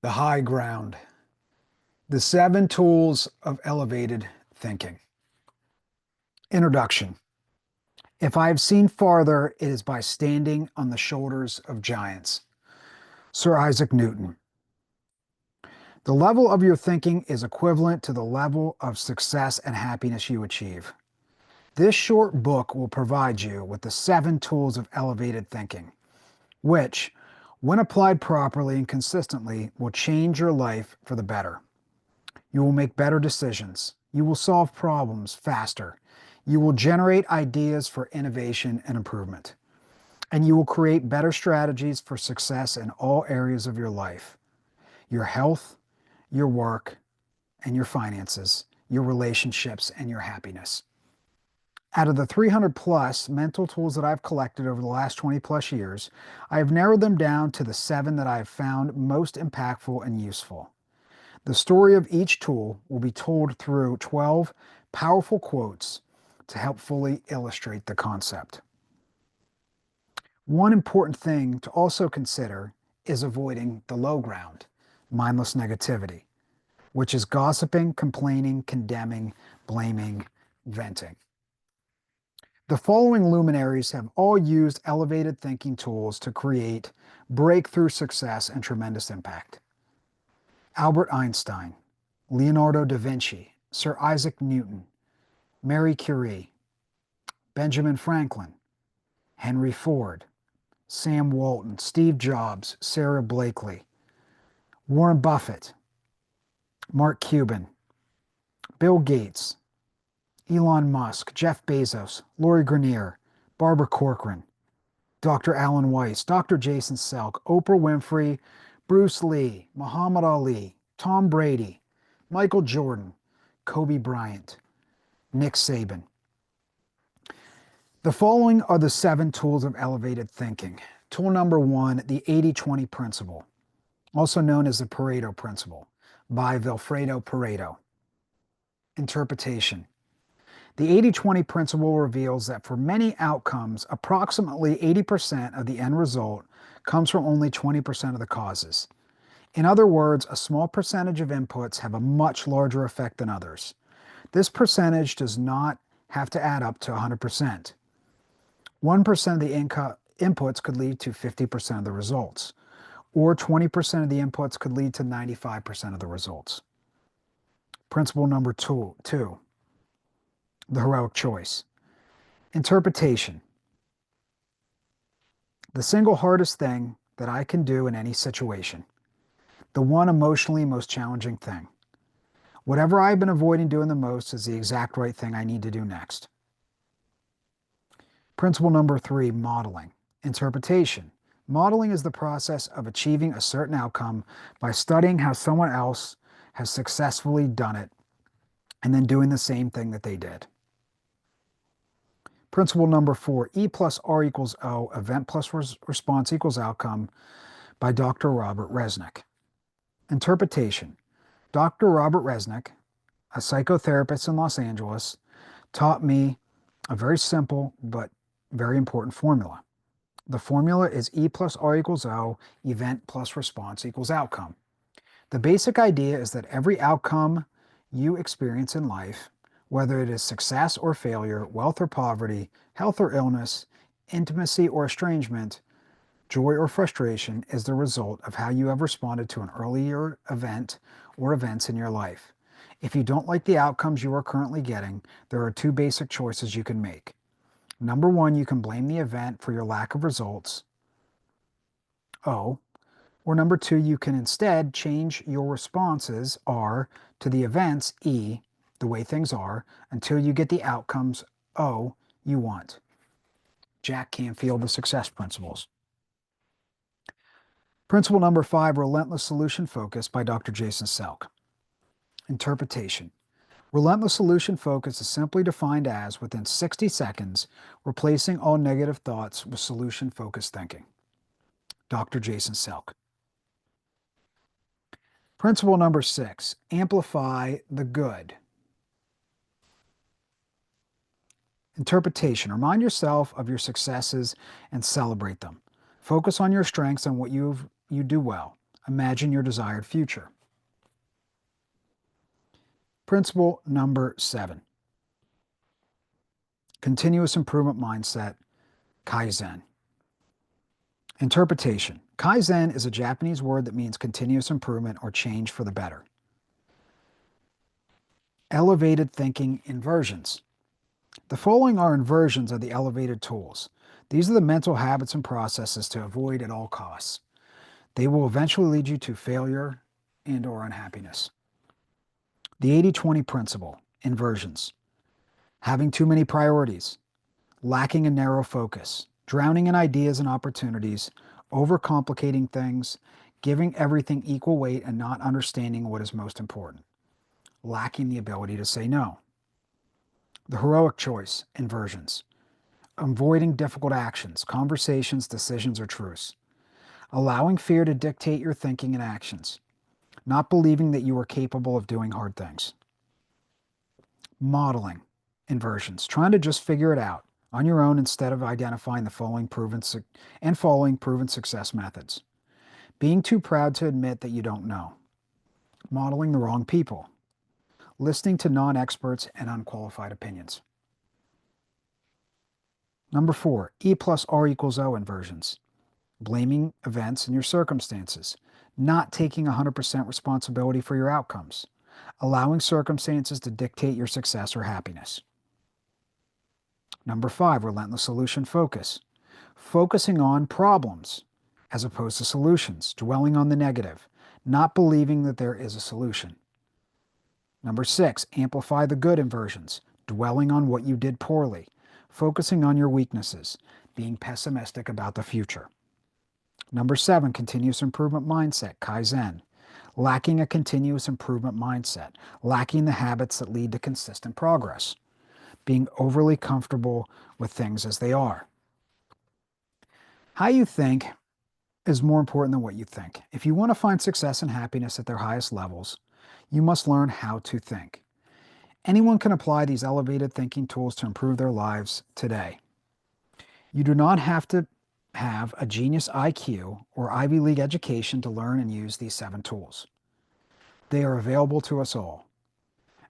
The high ground. The 7 tools of elevated thinking. Introduction. If I have seen farther, it is by standing on the shoulders of giants. Sir Isaac Newton. The level of your thinking is equivalent to the level of success and happiness you achieve. This short book will provide you with the 7 tools of elevated thinking, which, when applied properly and consistently, will change your life for the better. You will make better decisions. You will solve problems faster. You will generate ideas for innovation and improvement. And you will create better strategies for success in all areas of your life: your health, your work, and your finances, your relationships, and your happiness. Out of the 300 plus mental tools that I've collected over the last 20 plus years, I have narrowed them down to the 7 that I have found most impactful and useful. The story of each tool will be told through 12 powerful quotes to help fully illustrate the concept. One important thing to also consider is avoiding the low ground, mindless negativity, which is gossiping, complaining, condemning, blaming, venting. The following luminaries have all used elevated thinking tools to create breakthrough success and tremendous impact: Albert Einstein, Leonardo da Vinci, Sir Isaac Newton, Marie Curie, Benjamin Franklin, Henry Ford, Sam Walton, Steve Jobs, Sarah Blakely, Warren Buffett, Mark Cuban, Bill Gates, Elon Musk, Jeff Bezos, Lori Greiner, Barbara Corcoran, Dr. Alan Weiss, Dr. Jason Selk, Oprah Winfrey, Bruce Lee, Muhammad Ali, Tom Brady, Michael Jordan, Kobe Bryant, Nick Saban. The following are the 7 tools of elevated thinking. Tool number 1, the 80-20 principle, also known as the Pareto principle, by Vilfredo Pareto. Interpretation. The 80-20 principle reveals that for many outcomes, approximately 80% of the end result comes from only 20% of the causes. In other words, a small percentage of inputs have a much larger effect than others. This percentage does not have to add up to 100%. 1% of the inputs could lead to 50% of the results, or 20% of the inputs could lead to 95% of the results. Principle number 2, the heroic choice. Interpretation. The single hardest thing that I can do in any situation. The one emotionally most challenging thing. Whatever I've been avoiding doing the most is the exact right thing I need to do next. Principle number 3, modeling. Interpretation. Modeling is the process of achieving a certain outcome by studying how someone else has successfully done it and then doing the same thing that they did. Principle number 4, E plus R equals O, event plus response equals outcome, by Dr. Robert Resnick. Interpretation. Dr. Robert Resnick, a psychotherapist in Los Angeles, taught me a very simple but very important formula. The formula is E plus R equals O, event plus response equals outcome. The basic idea is that every outcome you experience in life, whether it is success or failure, wealth or poverty, health or illness, intimacy or estrangement, joy or frustration, is the result of how you have responded to an earlier event or events in your life. If you don't like the outcomes you are currently getting, there are 2 basic choices you can make. Number 1, you can blame the event for your lack of results, O. Or number 2, you can instead change your responses, R, to the events, E, the way things are, until you get the outcomes, O, you want. Jack Canfield, The Success Principles. Principle number 5, Relentless Solution Focus, by Dr. Jason Selk. Interpretation. Relentless solution focus is simply defined as, within 60 seconds, replacing all negative thoughts with solution-focused thinking. Dr. Jason Selk. Principle number 6, Amplify the Good. Interpretation. Remind yourself of your successes and celebrate them. Focus on your strengths and what you do well. Imagine your desired future. Principle number 7. Continuous improvement mindset, Kaizen. Interpretation. Kaizen is a Japanese word that means continuous improvement or change for the better. Elevated thinking inversions. The following are inversions of the elevated tools. These are the mental habits and processes to avoid at all costs. They will eventually lead you to failure and/or unhappiness. The 80-20 principle, inversions. Having too many priorities, lacking a narrow focus, drowning in ideas and opportunities, overcomplicating things, giving everything equal weight and not understanding what is most important, lacking the ability to say no. The heroic choice, inversions. Avoiding difficult actions, conversations, decisions, or truths. Allowing fear to dictate your thinking and actions. Not believing that you are capable of doing hard things. Modeling, inversions. Trying to just figure it out on your own instead of identifying the following proven success methods. Being too proud to admit that you don't know. Modeling the wrong people. Listening to non-experts and unqualified opinions. Number 4, E plus R equals O inversions. Blaming events and your circumstances. Not taking 100% responsibility for your outcomes. Allowing circumstances to dictate your success or happiness. Number 5, relentless solution focus. Focusing on problems as opposed to solutions, dwelling on the negative, not believing that there is a solution. Number 6, amplify the good inversions, dwelling on what you did poorly, focusing on your weaknesses, being pessimistic about the future. Number 7, continuous improvement mindset, Kaizen, lacking a continuous improvement mindset, lacking the habits that lead to consistent progress, being overly comfortable with things as they are. How you think is more important than what you think. If you want to find success and happiness at their highest levels, you must learn how to think. Anyone can apply these elevated thinking tools to improve their lives today. You do not have to have a genius IQ or Ivy League education to learn and use these 7 tools. They are available to us all.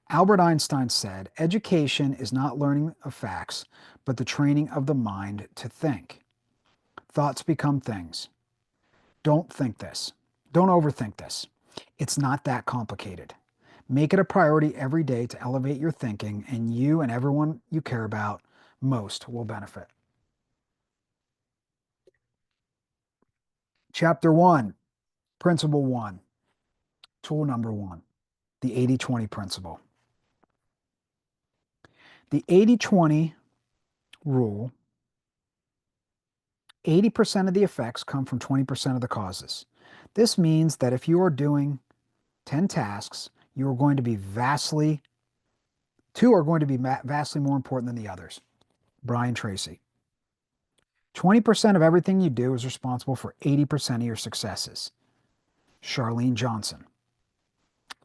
Albert Einstein said, "Education is not learning of facts, but the training of the mind to think." Thoughts become things. Don't think this. Don't overthink this. It's not that complicated. Make it a priority every day to elevate your thinking, and you and everyone you care about most will benefit. Chapter 1, Principle 1, Tool number 1, the 80-20 principle. The 80-20 rule, 80% of the effects come from 20% of the causes. This means that if you are doing 10 tasks, two are going to be vastly more important than the others. Brian Tracy. 20% of everything you do is responsible for 80% of your successes. Charlene Johnson.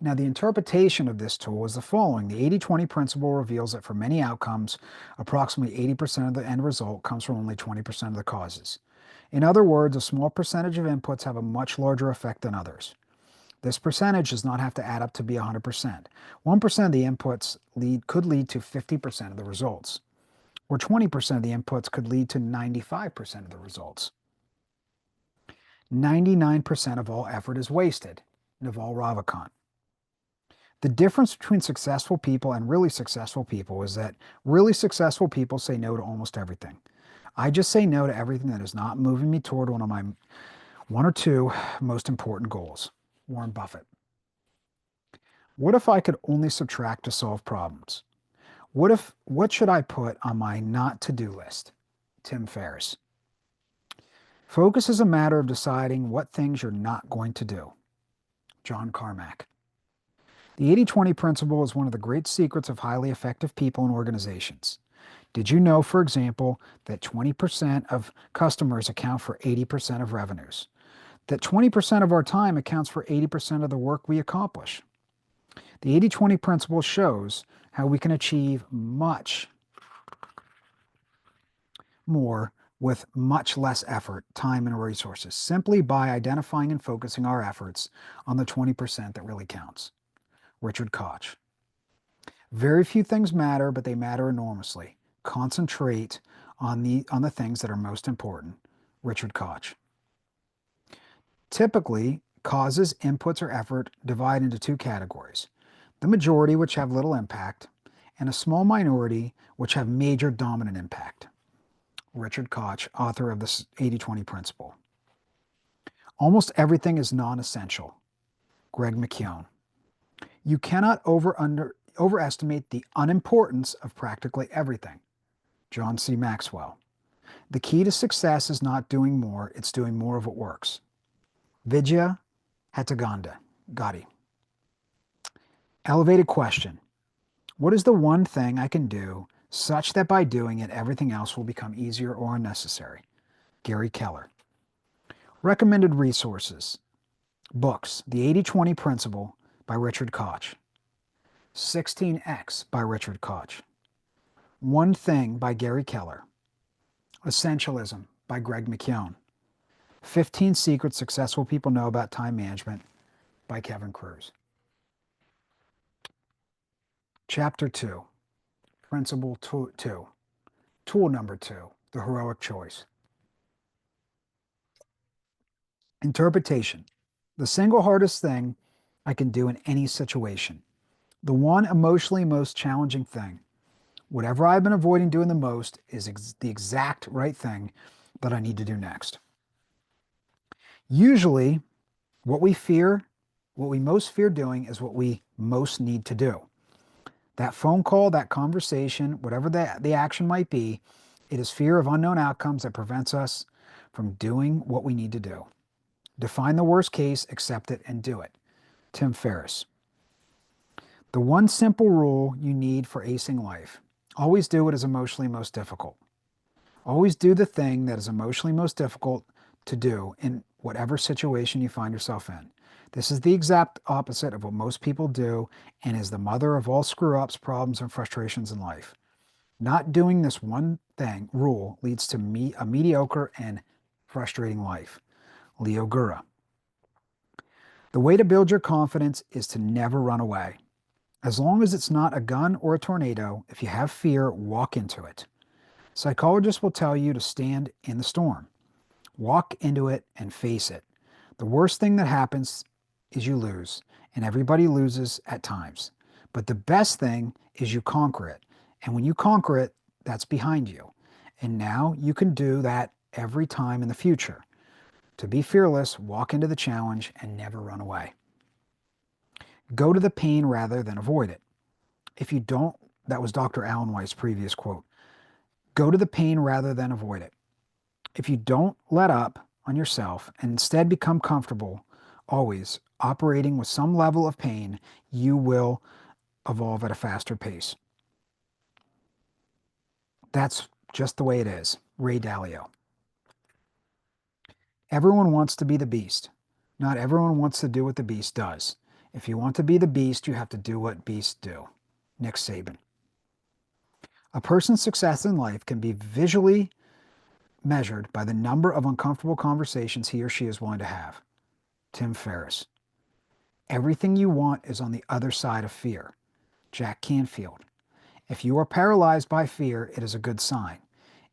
Now, the interpretation of this tool is the following. The 80-20 principle reveals that for many outcomes, approximately 80% of the end result comes from only 20% of the causes. In other words, a small percentage of inputs have a much larger effect than others. This percentage does not have to add up to be 100%. 1% of the inputs could lead to 50% of the results, or 20% of the inputs could lead to 95% of the results. 99% of all effort is wasted. Naval Ravikant. The difference between successful people and really successful people is that really successful people say no to almost everything. I just say no to everything that is not moving me toward one of my 1 or 2 most important goals. Warren Buffett. What if I could only subtract to solve problems? What should I put on my not to-do list? Tim Ferriss. Focus is a matter of deciding what things you're not going to do. John Carmack. The 80-20 principle is one of the great secrets of highly effective people and organizations. Did you know, for example, that 20% of customers account for 80% of revenues? That 20% of our time accounts for 80% of the work we accomplish? The 80-20 principle shows how we can achieve much more with much less effort, time, and resources, simply by identifying and focusing our efforts on the 20% that really counts. Richard Koch. Very few things matter, but they matter enormously. Concentrate on the things that are most important. Richard Koch. Typically, causes, inputs, or effort divide into two categories. The majority, which have little impact, and a small minority, which have major dominant impact. Richard Koch, author of the 80-20 principle. Almost everything is non-essential. Greg McKeown. You cannot overestimate the unimportance of practically everything. John C. Maxwell. The key to success is not doing more, it's doing more of what works. Vijaya Gandhi. Elevated question. What is the one thing I can do such that by doing it, everything else will become easier or unnecessary? Gary Keller. Recommended resources. Books. The 80-20 Principle by Richard Koch. 16X by Richard Koch. One Thing by Gary Keller. Essentialism by Greg McKeown. 15 Secrets Successful People Know About Time Management by Kevin Cruz. Chapter 2. Principle 2. Tool number 2. The heroic choice. Interpretation. The single hardest thing I can do in any situation. The one emotionally most challenging thing. Whatever I've been avoiding doing the most is the exact right thing that I need to do next. Usually, what we most fear doing is what we most need to do. That phone call, that conversation, whatever the action might be, it is fear of unknown outcomes that prevents us from doing what we need to do. Define the worst case, accept it, and do it. Tim Ferriss. The one simple rule you need for acing life. Always do what is emotionally most difficult. Always do the thing that is emotionally most difficult to do in whatever situation you find yourself in. This is the exact opposite of what most people do and is the mother of all screw-ups, problems, and frustrations in life. Not doing this one thing, rule, leads to a mediocre and frustrating life. Leo Gura. The way to build your confidence is to never run away. As long as it's not a gun or a tornado, if you have fear, walk into it. Psychologists will tell you to stand in the storm. Walk into it and face it. The worst thing that happens is you lose, and everybody loses at times. But the best thing is you conquer it. And when you conquer it, that's behind you. And now you can do that every time in the future. To be fearless, walk into the challenge and never run away. Go to the pain rather than avoid it. If you don't, that was Dr. Alan Weiss' previous quote. Go to the pain rather than avoid it. If you don't let up on yourself and instead become comfortable, always operating with some level of pain, you will evolve at a faster pace. That's just the way it is. Ray Dalio. Everyone wants to be the beast. Not everyone wants to do what the beast does. If you want to be the beast, you have to do what beasts do. Nick Saban. A person's success in life can be visually measured by the number of uncomfortable conversations he or she is willing to have. Tim Ferriss. Everything you want is on the other side of fear. Jack Canfield. If you are paralyzed by fear, it is a good sign.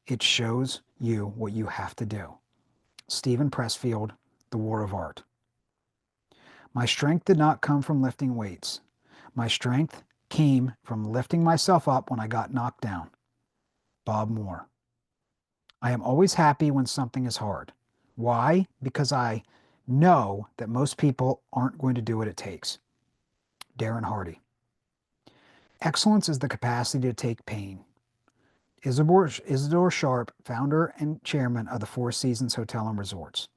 It shows you what you have to do. Stephen Pressfield, The War of Art. My strength did not come from lifting weights. My strength came from lifting myself up when I got knocked down. Bob Moore. I am always happy when something is hard. Why? Because I know that most people aren't going to do what it takes. Darren Hardy. Excellence is the capacity to take pain. Isidore Sharp, founder and chairman of the Four Seasons Hotel and Resorts.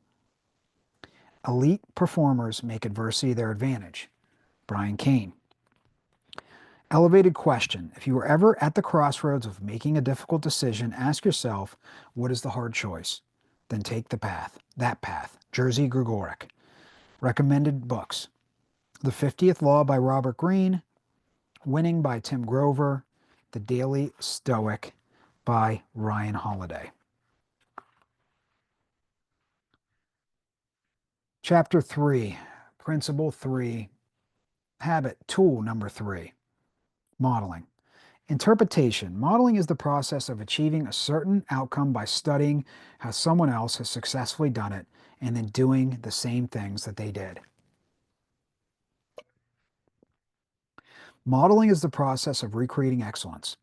Elite performers make adversity their advantage. Brian Cain. Elevated question. If you were ever at the crossroads of making a difficult decision, ask yourself, what is the hard choice? Then take the path. That path. Jerzy Gregorek. Recommended books. The 50th Law by Robert Greene. Winning by Tim Grover. The Daily Stoic by Ryan Holiday. Chapter 3, Principle 3, Habit Tool number 3, Modeling. Interpretation. Modeling is the process of achieving a certain outcome by studying how someone else has successfully done it and then doing the same things that they did. Modeling is the process of recreating excellence.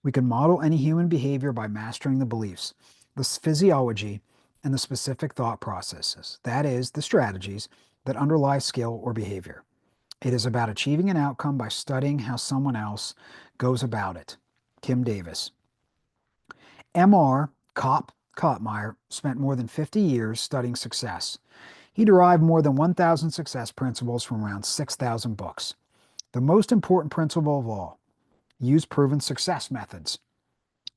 We can model any human behavior by mastering the beliefs, the physiology, and the specific thought processes, that is, the strategies that underlie skill or behavior. It is about achieving an outcome by studying how someone else goes about it. Kim Davis. M.R. Koppmeyer spent more than 50 years studying success. He derived more than 1,000 success principles from around 6,000 books. The most important principle of all: use proven success methods.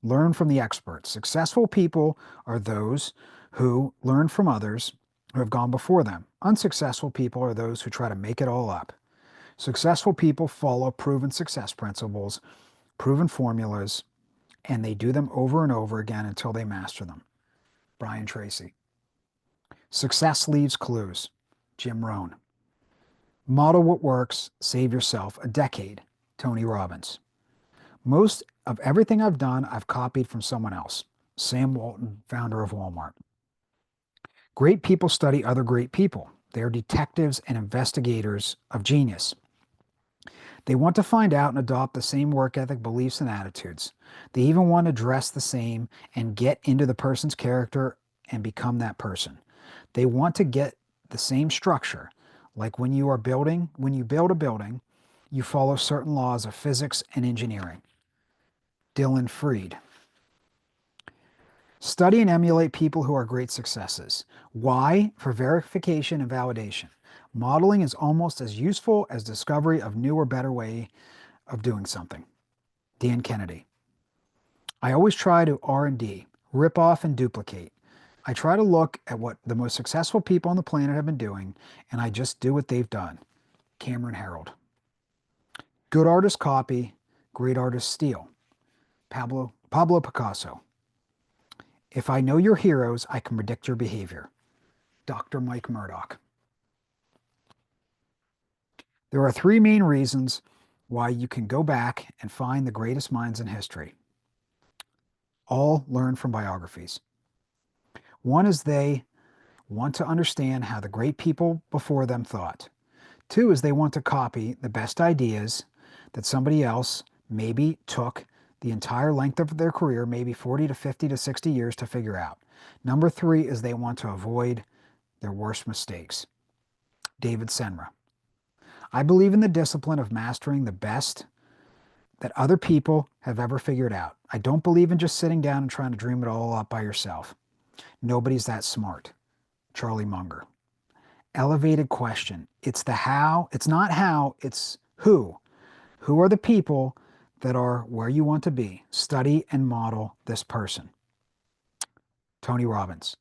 Learn from the experts. Successful people are those who learn from others who have gone before them. Unsuccessful people are those who try to make it all up. Successful people follow proven success principles, proven formulas, and they do them over and over again until they master them. Brian Tracy. Success leaves clues. Jim Rohn. Model what works, save yourself a decade. Tony Robbins. Most of everything I've done, I've copied from someone else. Sam Walton, founder of Walmart. Great people study other great people. They are detectives and investigators of genius. They want to find out and adopt the same work ethic, beliefs, and attitudes. They even want to dress the same and get into the person's character and become that person. They want to get the same structure. Like when you build a building, you follow certain laws of physics and engineering. Dylan Freed. Study and emulate people who are great successes. Why? For verification and validation. Modeling is almost as useful as discovery of new or better way of doing something. Dan Kennedy. I always try to R&D, rip off and duplicate. I try to look at what the most successful people on the planet have been doing, and I just do what they've done. Cameron Herold. Good artists copy, great artists steal. Pablo Picasso. If I know your heroes, I can predict your behavior. Dr. Mike Murdoch. There are three main reasons why you can go back and find the greatest minds in history. All learned from biographies. One is they want to understand how the great people before them thought. Two is they want to copy the best ideas that somebody else maybe took the entire length of their career, maybe 40 to 50 to 60 years to figure out. Number three is they want to avoid their worst mistakes. David Senra. I believe in the discipline of mastering the best that other people have ever figured out. I don't believe in just sitting down and trying to dream it all up by yourself. Nobody's that smart. Charlie Munger. Elevated question. It's the how. It's not how, it's who. Who are the people that are where you want to be? Study and model this person. Tony Robbins.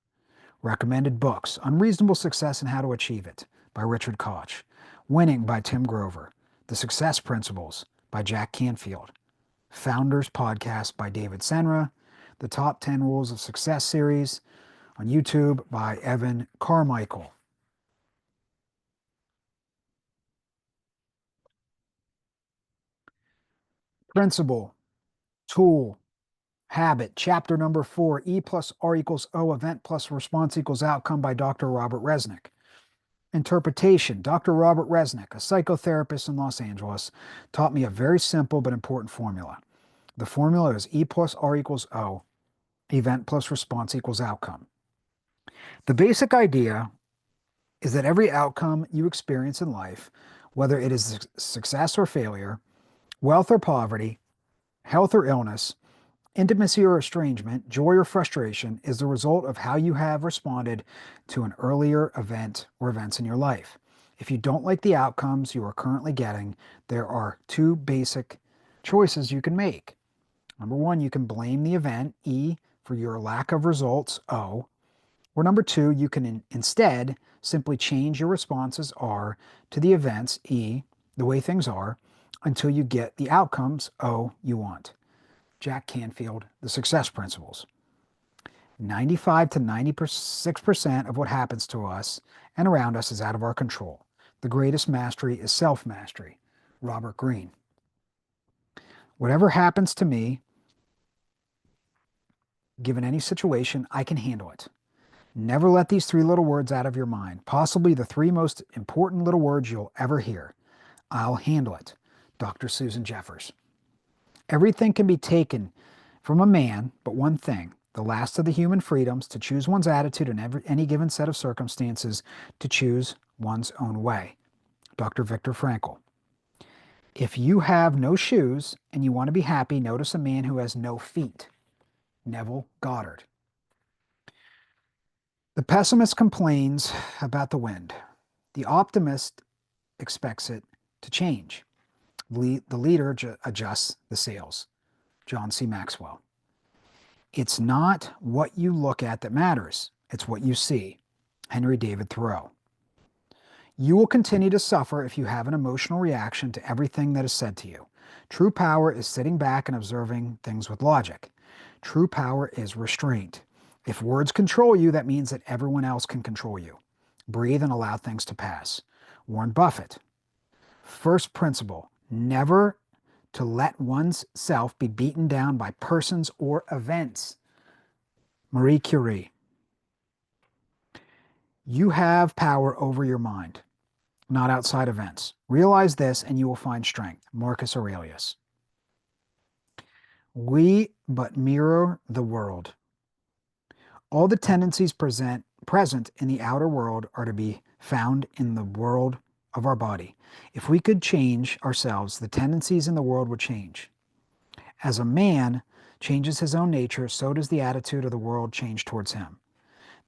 Recommended books. Unreasonable Success and How to Achieve It by Richard Koch. Winning by Tim Grover. The Success Principles by Jack Canfield. Founders Podcast by David Senra. The Top 10 Rules of Success series on YouTube by Evan Carmichael. Principle, tool, habit, chapter number 4, E plus R equals O, event plus response equals outcome by Dr. Robert Resnick. Interpretation. Dr. Robert Resnick, a psychotherapist in Los Angeles, taught me a very simple but important formula. The formula is E plus R equals O, event plus response equals outcome. The basic idea is that every outcome you experience in life, whether it is success or failure, wealth or poverty, health or illness, intimacy or estrangement, joy or frustration, is the result of how you have responded to an earlier event or events in your life. If you don't like the outcomes you are currently getting, there are two basic choices you can make. Number one, you can blame the event, E, for your lack of results, O. Or number two, you can instead simply change your responses, R, to the events, E, the way things are, until you get the outcomes, O, you want. Jack Canfield, The Success Principles. 95 to 96% of what happens to us and around us is out of our control. The greatest mastery is self-mastery. Robert Greene. Whatever happens to me, given any situation, I can handle it. Never let these three little words out of your mind, possibly the three most important little words you'll ever hear. I'll handle it. Dr. Susan Jeffers. Everything can be taken from a man, but one thing, the last of the human freedoms, to choose one's attitude in any given set of circumstances, to choose one's own way. Dr. Viktor Frankl. If you have no shoes and you want to be happy, notice a man who has no feet. Neville Goddard. The pessimist complains about the wind. The optimist expects it to change. The leader adjusts the sails. John C. Maxwell. It's not what you look at that matters. It's what you see. Henry David Thoreau. You will continue to suffer if you have an emotional reaction to everything that is said to you. True power is sitting back and observing things with logic. True power is restraint. If words control you, that means that everyone else can control you. Breathe and allow things to pass. Warren Buffett. First principle, never to let one's self be beaten down by persons or events. Marie Curie. You have power over your mind, not outside events. Realize this and you will find strength. Marcus Aurelius. We but mirror the world. All the tendencies present in the outer world are to be found in the world of our body. If we could change ourselves, the tendencies in the world would change. As a man changes his own nature, so does the attitude of the world change towards him.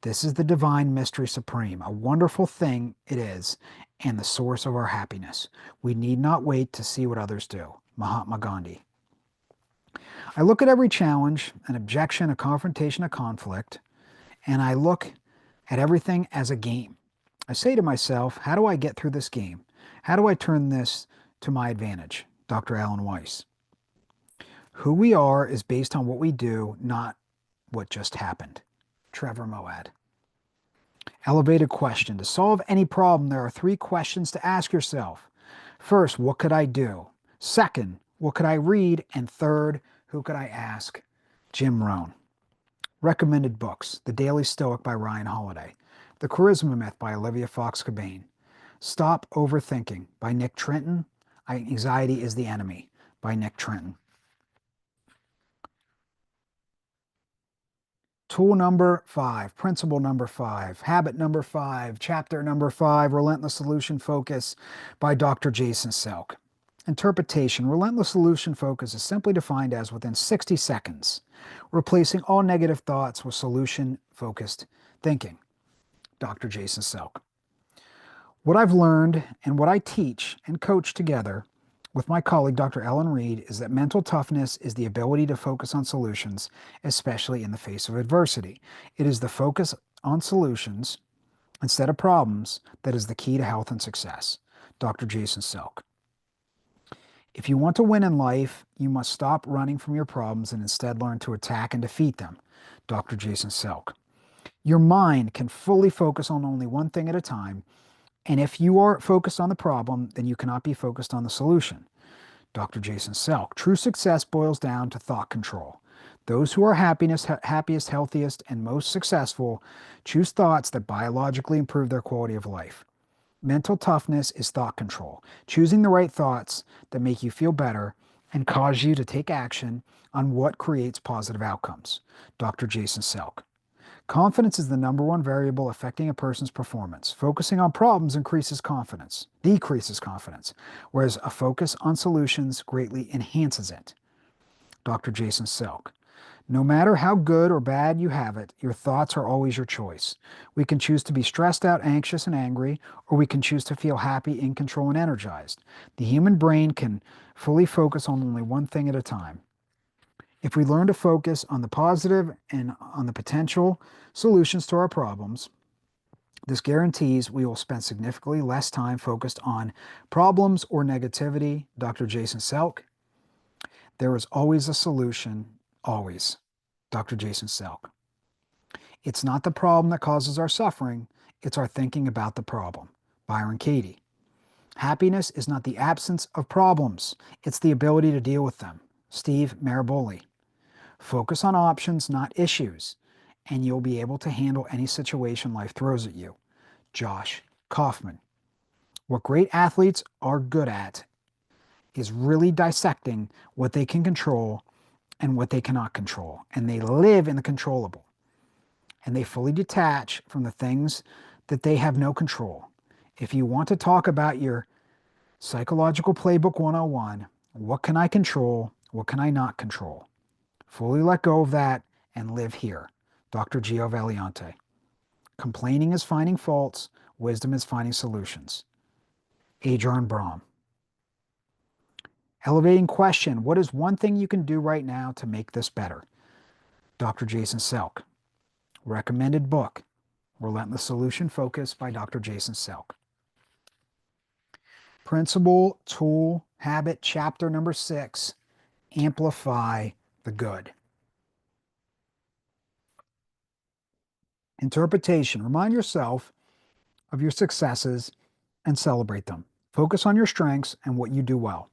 This is the divine mystery supreme, a wonderful thing it is, and the source of our happiness. We need not wait to see what others do. Mahatma Gandhi. I look at every challenge, an objection, a confrontation, a conflict, and I look at everything as a game. I say to myself, how do I get through this game? How do I turn this to my advantage? Dr. Alan Weiss. Who we are is based on what we do, not what just happened. Trevor Moawad. Elevated question. To solve any problem, there are three questions to ask yourself. First, what could I do? Second, what could I read? And third, who could I ask? Jim Rohn. Recommended books. The Daily Stoic by Ryan Holiday. The Charisma Myth by Olivia Fox-Cabane. Stop Overthinking by Nick Trenton. Anxiety is the Enemy by Nick Trenton. Tool number 5, principle number 5, habit number 5, chapter number 5, Relentless Solution Focus by Dr. Jason Selk. Interpretation. Relentless solution focus is simply defined as within 60 seconds, replacing all negative thoughts with solution-focused thinking. Dr. Jason Selk. What I've learned and what I teach and coach together with my colleague, Dr. Ellen Reed, is that mental toughness is the ability to focus on solutions, especially in the face of adversity. It is the focus on solutions instead of problems that is the key to health and success. Dr. Jason Selk. If you want to win in life, you must stop running from your problems and instead learn to attack and defeat them. Dr. Jason Selk. Your mind can fully focus on only one thing at a time, and if you are focused on the problem, then you cannot be focused on the solution. Dr. Jason Selk. True success boils down to thought control. Those who are happiest, healthiest, and most successful choose thoughts that biologically improve their quality of life. Mental toughness is thought control, choosing the right thoughts that make you feel better and cause you to take action on what creates positive outcomes. Dr. Jason Selk. Confidence is the number one variable affecting a person's performance. Focusing on problems decreases confidence, whereas a focus on solutions greatly enhances it. Dr. Jason Selk. No matter how good or bad you have it, your thoughts are always your choice. We can choose to be stressed out, anxious, and angry, or we can choose to feel happy, in control, and energized. The human brain can fully focus on only one thing at a time. If we learn to focus on the positive and on the potential solutions to our problems, this guarantees we will spend significantly less time focused on problems or negativity. Dr. Jason Selk. There is always a solution, always. Dr. Jason Selk. It's not the problem that causes our suffering, it's our thinking about the problem. Byron Katie. Happiness is not the absence of problems, it's the ability to deal with them. Steve Maraboli. Focus on options, not issues, and you'll be able to handle any situation life throws at you. Josh Kaufman. What great athletes are good at is really dissecting what they can control and what they cannot control. And they live in the controllable. And they fully detach from the things that they have no control. If you want to talk about your psychological playbook 101, what can I control? What can I not control? Fully let go of that and live here. Dr. Gio Valiante. Complaining is finding faults. Wisdom is finding solutions. Adrian Brahm. Elevating question. What is one thing you can do right now to make this better? Dr. Jason Selk. Recommended book. Relentless Solution Focus by Dr. Jason Selk. Principle, tool, habit, chapter number 6. Amplify the good. Interpretation. Remind yourself of your successes and celebrate them. Focus on your strengths and what you do well.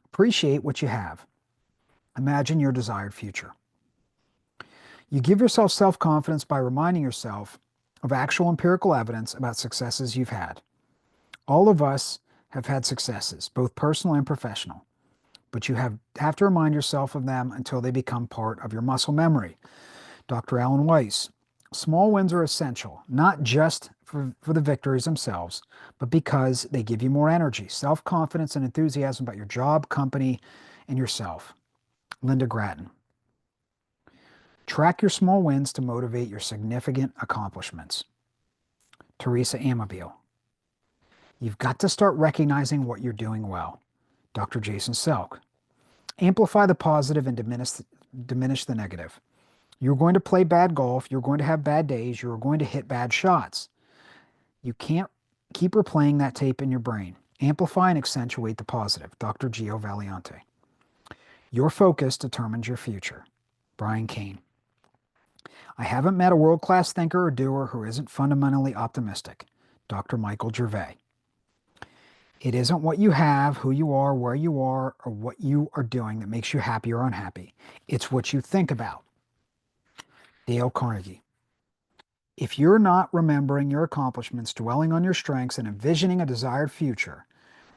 Appreciate what you have. Imagine your desired future. You give yourself self-confidence by reminding yourself of actual empirical evidence about successes you've had. All of us have had successes, both personal and professional, but you have to remind yourself of them until they become part of your muscle memory. Dr. Alan Weiss. Small wins are essential, not just for the victories themselves, but because they give you more energy, self-confidence, and enthusiasm about your job, company, and yourself. Linda Grattan. Track your small wins to motivate your significant accomplishments. Teresa Amabile. You've got to start recognizing what you're doing well. Dr. Jason Selk. Amplify the positive and diminish the negative. You're going to play bad golf. You're going to have bad days. You're going to hit bad shots. You can't keep replaying that tape in your brain. Amplify and accentuate the positive. Dr. Gio Valiante. Your focus determines your future. Brian Cain. I haven't met a world-class thinker or doer who isn't fundamentally optimistic. Dr. Michael Gervais. It isn't what you have, who you are, where you are, or what you are doing that makes you happy or unhappy. It's what you think about. Dale Carnegie. If you're not remembering your accomplishments, dwelling on your strengths, and envisioning a desired future,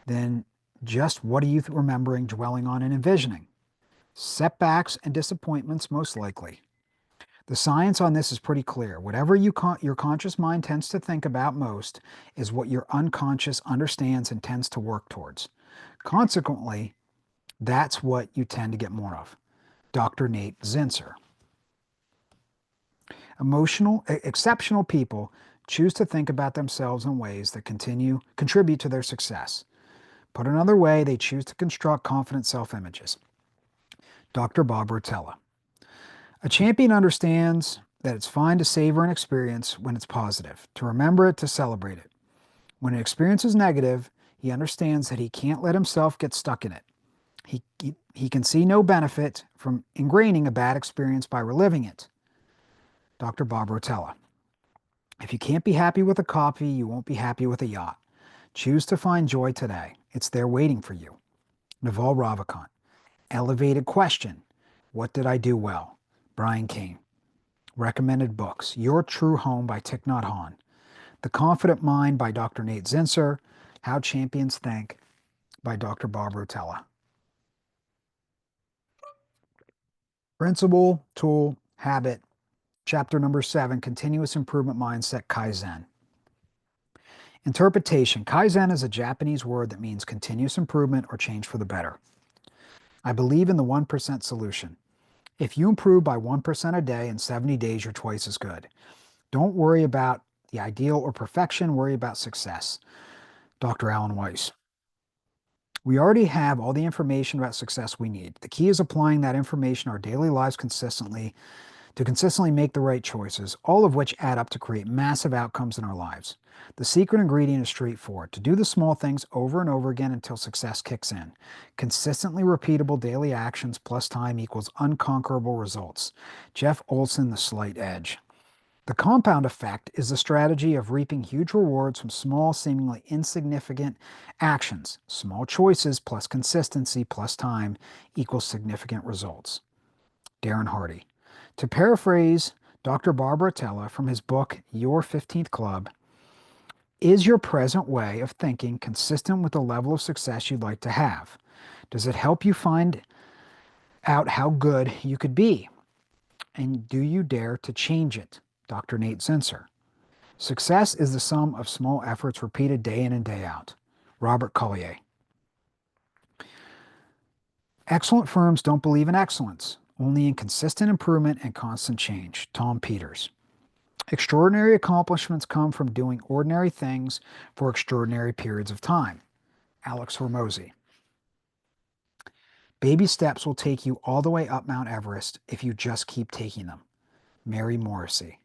then just what are you remembering, dwelling on, and envisioning? Setbacks and disappointments, most likely. The science on this is pretty clear. Whatever your conscious mind tends to think about most is what your unconscious understands and tends to work towards. Consequently, that's what you tend to get more of. Dr. Nate Zinsser. Exceptional people choose to think about themselves in ways that contribute to their success. Put another way, they choose to construct confident self-images. Dr. Bob Rotella. A champion understands that it's fine to savor an experience when it's positive, to remember it, to celebrate it. When an experience is negative, he understands that he can't let himself get stuck in it. He can see no benefit from ingraining a bad experience by reliving it. Dr. Bob Rotella. If you can't be happy with a coffee, you won't be happy with a yacht. Choose to find joy today. It's there waiting for you. Naval Ravikant. Elevated question. What did I do well? Brian Cain. Recommended books. Your True Home by Thich Nhat Hanh. The Confident Mind by Dr. Nate Zinsser. How Champions Think by Dr. Bob Rotella. Principle, tool, habit. Chapter number 7, Continuous Improvement Mindset, Kaizen. Interpretation. Kaizen is a Japanese word that means continuous improvement or change for the better. I believe in the 1% solution. If you improve by 1% a day in 70 days, you're twice as good. Don't worry about the ideal or perfection, worry about success. Dr. Alan Weiss. We already have all the information about success we need. The key is applying that information in our daily lives to consistently make the right choices, all of which add up to create massive outcomes in our lives. The secret ingredient is straightforward: to do the small things over and over again until success kicks in. Consistently repeatable daily actions plus time equals unconquerable results. Jeff Olson, The Slight Edge. The compound effect is the strategy of reaping huge rewards from small, seemingly insignificant actions. Small choices plus consistency plus time equals significant results. Darren Hardy. To paraphrase Dr. Barbaratella from his book, Your 15th Club, is your present way of thinking consistent with the level of success you'd like to have? Does it help you find out how good you could be? And do you dare to change it? Dr. Nate Zinsser. Success is the sum of small efforts repeated day in and day out. Robert Collier. Excellent firms don't believe in excellence, only in consistent improvement and constant change. Tom Peters. Extraordinary accomplishments come from doing ordinary things for extraordinary periods of time. Alex Hormozy. Baby steps will take you all the way up Mount Everest if you just keep taking them. Mary Morrissey.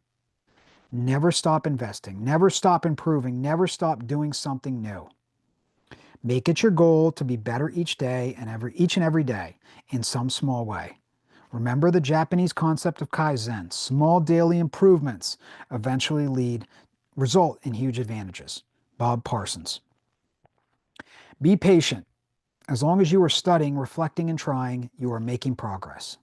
Never stop investing, never stop improving, never stop doing something new. Make it your goal to be better each day and each and every day in some small way. Remember the Japanese concept of Kaizen. Small daily improvements eventually result in huge advantages. Bob Parsons. Be patient. As long as you are studying, reflecting, and trying, you are making progress.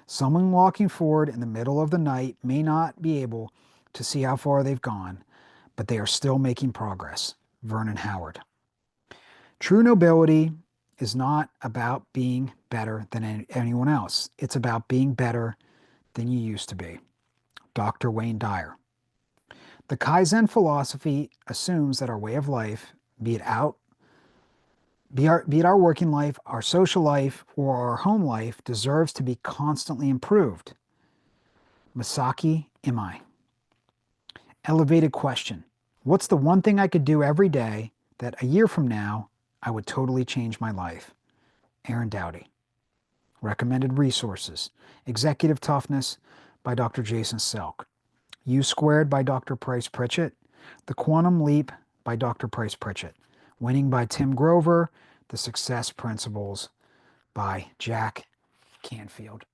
Someone walking forward in the middle of the night may not be able to see how far they've gone, but they are still making progress. Vernon Howard. True nobility is not about being better than anyone else. It's about being better than you used to be. Dr. Wayne Dyer. The Kaizen philosophy assumes that our way of life, be it our working life, our social life, or our home life, deserves to be constantly improved. Masaki Imai. Elevated question. What's the one thing I could do every day that a year from now I would totally change my life? Aaron Doughty. Recommended resources. Executive Toughness by Dr. Jason Selk. U Squared by Dr. Price Pritchett. The Quantum Leap by Dr. Price Pritchett. Winning by Tim Grover. The Success Principles by Jack Canfield.